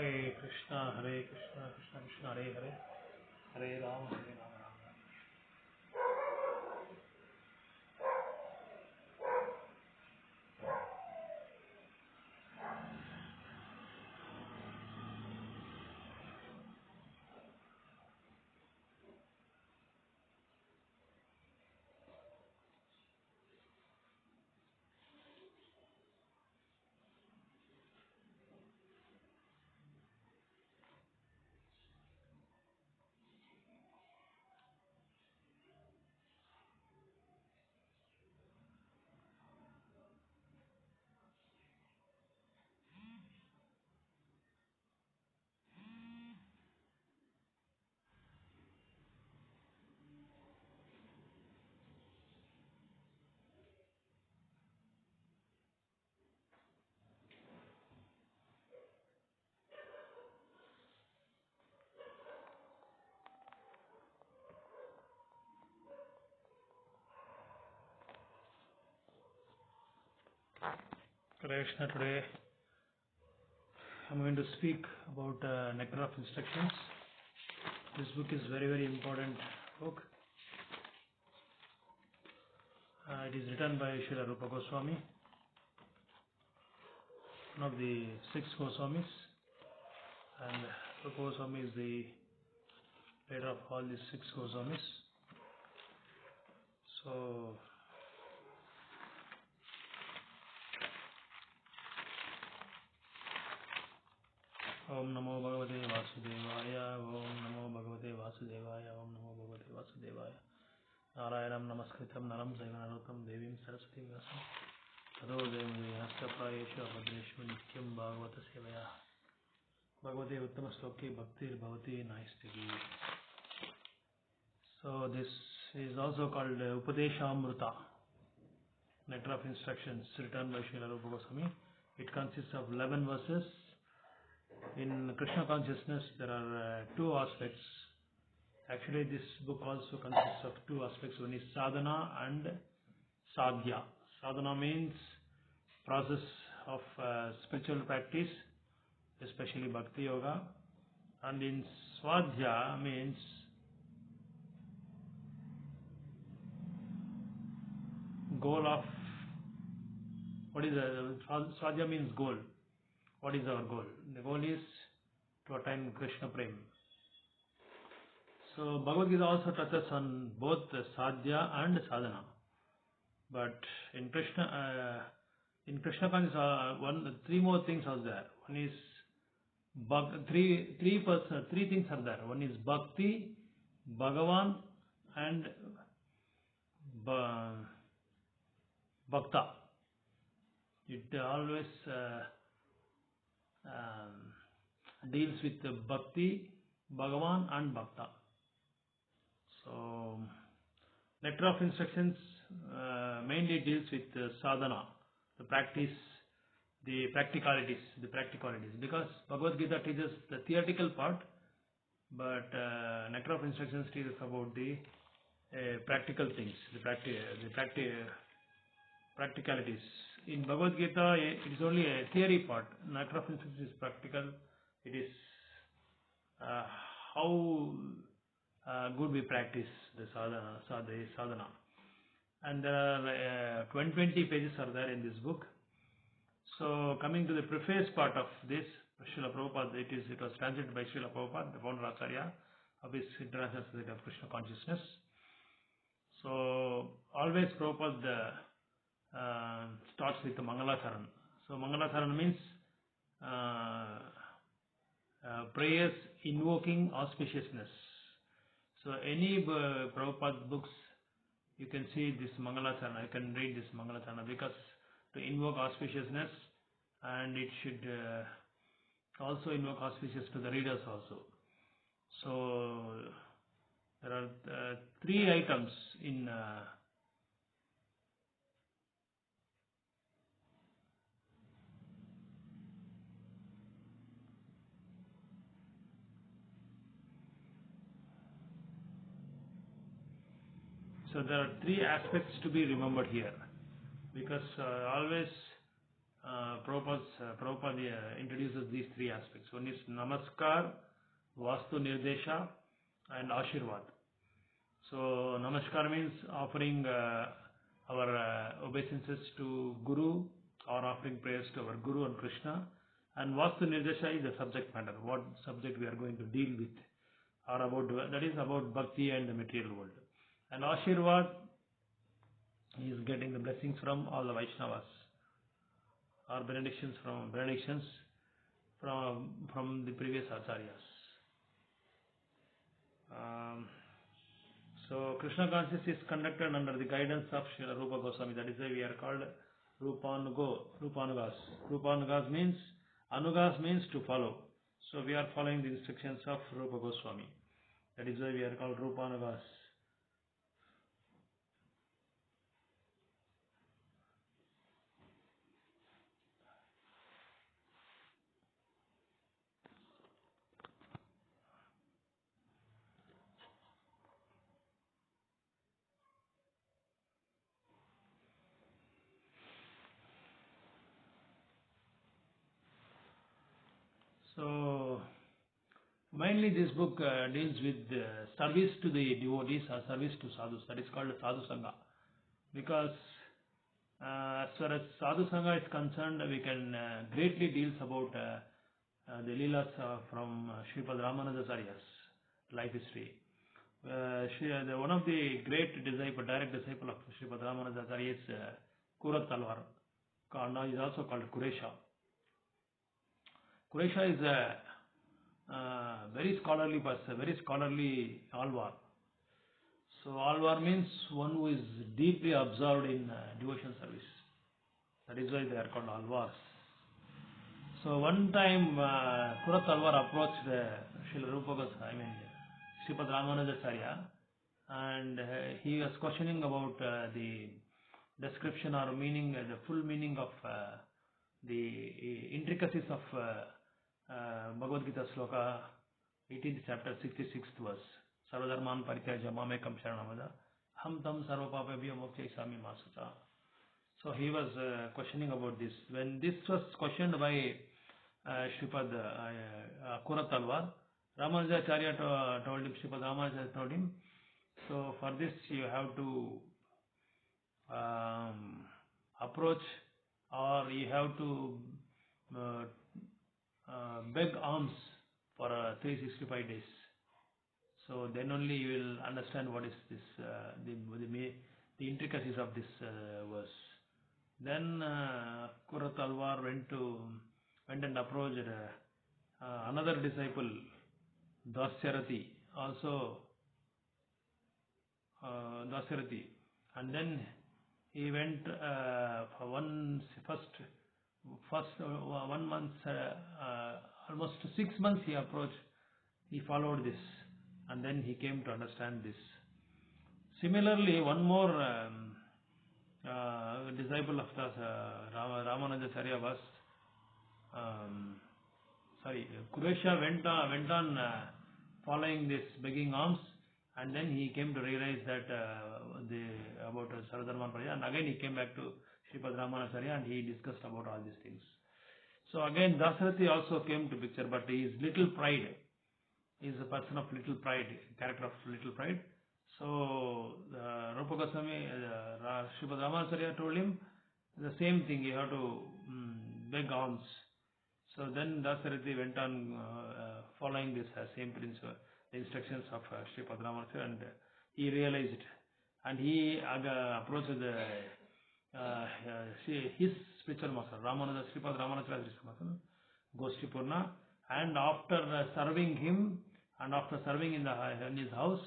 Hare Krishna, Krishna Krishna, Hare Hare, Hare Rama, Hare Rama, Rama Rama. Krishna, today I'm going to speak about Nectar of Instructions. This book is very important book. It is written by Srila Rupa Goswami, one of the 6 Goswamis, and Rupa Goswami is the leader of all these 6 Goswamis. So Om Namo Bhagavate Vasudevaya, Om Namo Bhagavate Vasudevaya, Om Namo Bhagavate Vasudevaya. Narayanam Namaskritam Naram Saivanaratam Devim Saraswati Vyasam Tado Devim Hastapayeshu Abhadreshu Nityam Bhagavata Sevaya Bhagavate Uttama Sloke Bhaktir Bhavati Naistagi. So this is also called Upadesmruta, Nectar of Instructions, written by Srila Rupa Goswami. It consists of 11 verses. In Krishna consciousness, there are 2 aspects. Actually, this book also consists of 2 aspects. One is sadhana and sadhya. Sadhana means process of spiritual practice, especially bhakti yoga. And in swadhya means goal of, what is swadhya means goal. What is our goal? The goal is to attain Krishna Prem. So Bhagavad Gita also touches on both sadhya and sadhana. But in Krishna consciousness, 3 more things are there. One is three things are there. One is bhakti, Bhagavan, and bhakta. It always deals with bhakti, Bhagavan, and bhakta. So Nectar of Instructions mainly deals with sadhana, the practice, the practicalities, because Bhagavad Gita teaches the theoretical part, but Nectar of Instructions teaches about the practical things, the practicalities. In Bhagavad Gita, it is only a theory part. Nectar of Instructions is practical. It is how good we practice the sadhana. And there are 20 pages are there in this book. So coming to the preface part of this, Srila Prabhupada, it was translated by Srila Prabhupada, the founder Acharya of his International Society of Krishna Consciousness. So always Prabhupada starts with the Mangalacharan. So Mangalacharan means prayers invoking auspiciousness. So any Prabhupada books, you can see this Mangalacharana, you can read this Mangalacharana, because to invoke auspiciousness, and it should also invoke auspicious to the readers also. So there are 3 items in so there are 3 aspects to be remembered here, because always Prabhupada introduces these three aspects. One is Namaskar, Vastu Nirdesha, and Ashirvad. So Namaskar means offering our obeisances to Guru or offering prayers to our Guru and Krishna. And Vastu Nirdesha is the subject matter, what subject we are going to deal with, or about, that is about Bhakti and the material world. And Ashirvad is getting the blessings from all the Vaishnavas, or benedictions from the previous acharyas. So Krishna consciousness is conducted under the guidance of Srila Rupa Goswami. That is why we are called Rupanugas. Rupanugas means, Anugas means to follow. So we are following the instructions of Rupa Goswami. That is why we are called Rupanugas. So mainly this book deals with service to the devotees or service to sadhus. That is called Sadhu Sangha. Because as far as Sadhu Sangha is concerned, we can greatly deals about the Leelas from Sripad Ramanujacharya's life history. One of the great direct disciple of Sripad Ramanujacharya is Kurat Talwar. Now he is also called Kuresha. Kuresha is a very scholarly person, very scholarly alvar. So alvar means one who is deeply absorbed in devotion service. That is why they are called alvars. So one time Kurat Alvar approached Srila Rupa Goswami, Sripad Ramanujacharya, and he was questioning about the description or meaning, the full meaning of the intricacies of Bhagavad Gita Sloka 18th chapter 66th verse. Sarvadharman Parityaja Mamekam Sharanamada Ham Tam Sarvapapabhyo Mokchaisami Masuta. So he was questioning about this. When this was questioned by Sripad Kurat Alvar, Ramanujacharya told him, Sripad Ramanujacharya told him, so for this you have to approach, or you have to beg alms for 365 days. So then only you will understand what is this, the intricacies of this verse. Then Kurat Alvar went and approached another disciple, Dasyarathi, also Dasyarathi, and then he went for 1 month, almost 6 months he approached, he followed this, and then he came to understand this. Similarly, one more disciple of Ramanujacharya was, Kuresha went on following this begging alms, and then he came to realize that about Sarvadharman Parityaja, and again he came back to Sripad Ramanujacharya and he discussed about all these things. So again Dasarathi also came to picture, but his little pride, he is a person of little pride, character of little pride. So Rupa Goswami, Sripad Ramanujacharya told him the same thing, you have to beg alms. So then Dasarathi went on following this same principle, the instructions of Sripad Ramanujacharya, and he realized it. And he approached his spiritual master, Sripad Ramanujacharya Goshti Purna, and after serving him and after serving in his house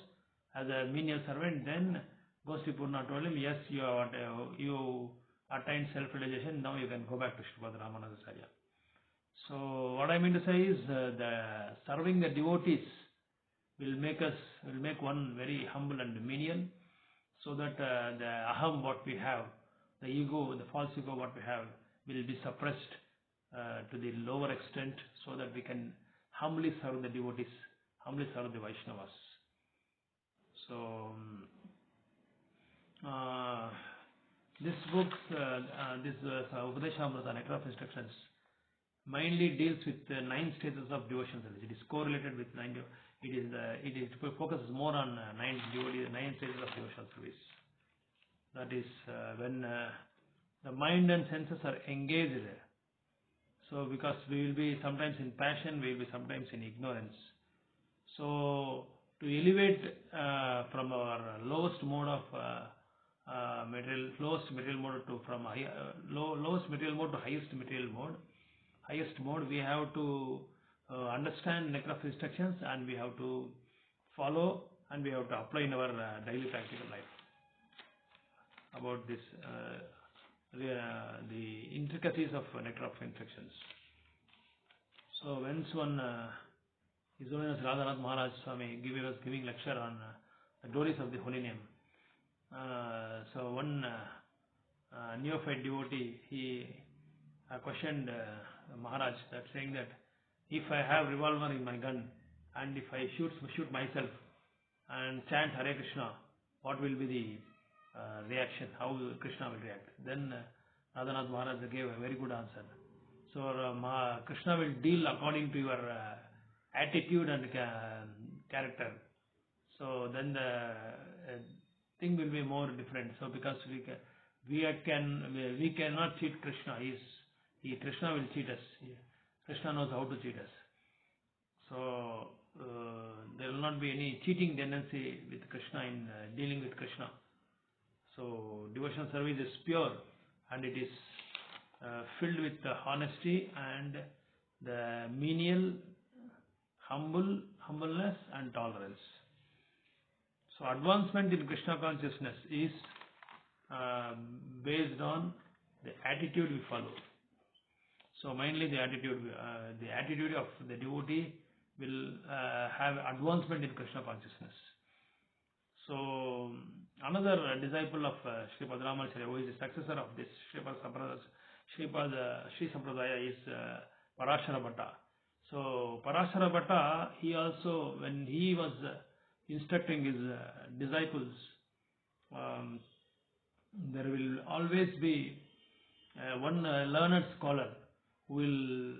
as a menial servant, then Goshti Purna told him, yes, you attained self-realization, now you can go back to Sripad Ramanujacharya. So what I mean to say is the serving the devotees will make one very humble and menial, so that the aham what we have, the ego, the false ego what we have, will be suppressed to the lower extent, so that we can humbly serve the devotees, humbly serve the Vaishnavas. So This book, this Upadesmruta, Nectar of Instructions, mainly deals with 9 stages of devotion service. It is correlated with 9. It focuses more on 9 stages of devotion service. That is when the mind and senses are engaged. So because we will be sometimes in passion, we will be sometimes in ignorance. So to elevate from our lowest mode of lowest material mode to lowest material mode to highest material mode, we have to understand nectar of instructions, and we have to follow, and we have to apply in our daily practical life. About this, the intricacies of nectar of instructions. So once one His Holiness Radhanath Maharaj Swami was giving lecture on the glories of the holy name. So one neophyte devotee, he questioned Maharaj, that saying that if I have revolver in my gun and if I shoot myself and chant Hare Krishna, what will be the reaction? How Krishna will react? Then Radhanath Maharaj gave a very good answer. So Krishna will deal according to your attitude and character. So then the thing will be more different. So because we cannot cheat Krishna. Krishna will cheat us. Krishna knows how to cheat us. So there will not be any cheating tendency with Krishna in dealing with Krishna. So devotional service is pure, and it is filled with honesty and the menial humbleness and tolerance. So advancement in Krishna consciousness is based on the attitude we follow. So mainly the attitude of the devotee will have advancement in Krishna consciousness. So another disciple of Sri Padramacharya, who is the successor of this Sri Sampradaya, is Parashara Bhatta. So Parashara Bhatta, he also, when he was instructing his disciples, there will always be one learned scholar who will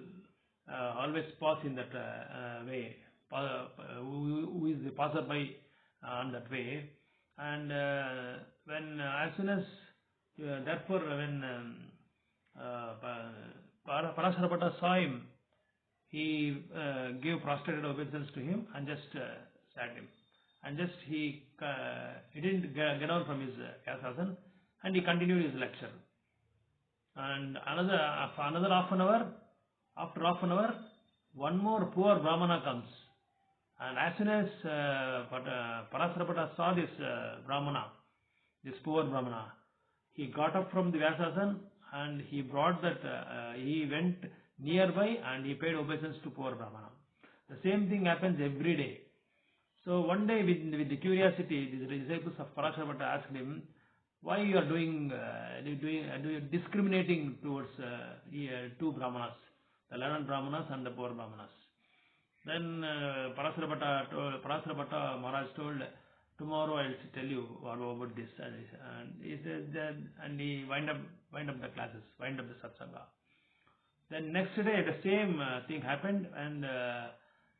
always pass in that way, who is the passerby on that way. And when as soon as therefore when Parashara Bhatta saw him, he gave prostrated obeisance to him and just sat him, and just he didn't get down from his Vyasasan, and he continued his lecture. And another half an hour, after half an hour, one more poor Brahmana comes, and as soon as Parashara Bhatta saw this Brahmana, this poor Brahmana, he got up from the Vyasasan and he brought that, he went nearby and he paid obeisance to poor Brahmana. The same thing happens every day. So one day with the curiosity, the disciples of Parashara Bhatta asked him, why you are doing discriminating towards two Brahmanas, the learned Brahmanas and the poor Brahmanas. Then Parashara Bhatta Maharaj told, tomorrow I will tell you about this. And he said that, and he wind up the classes, wind up the satsanga. Then next day the same thing happened, and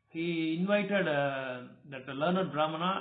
he invited that learned Brahmana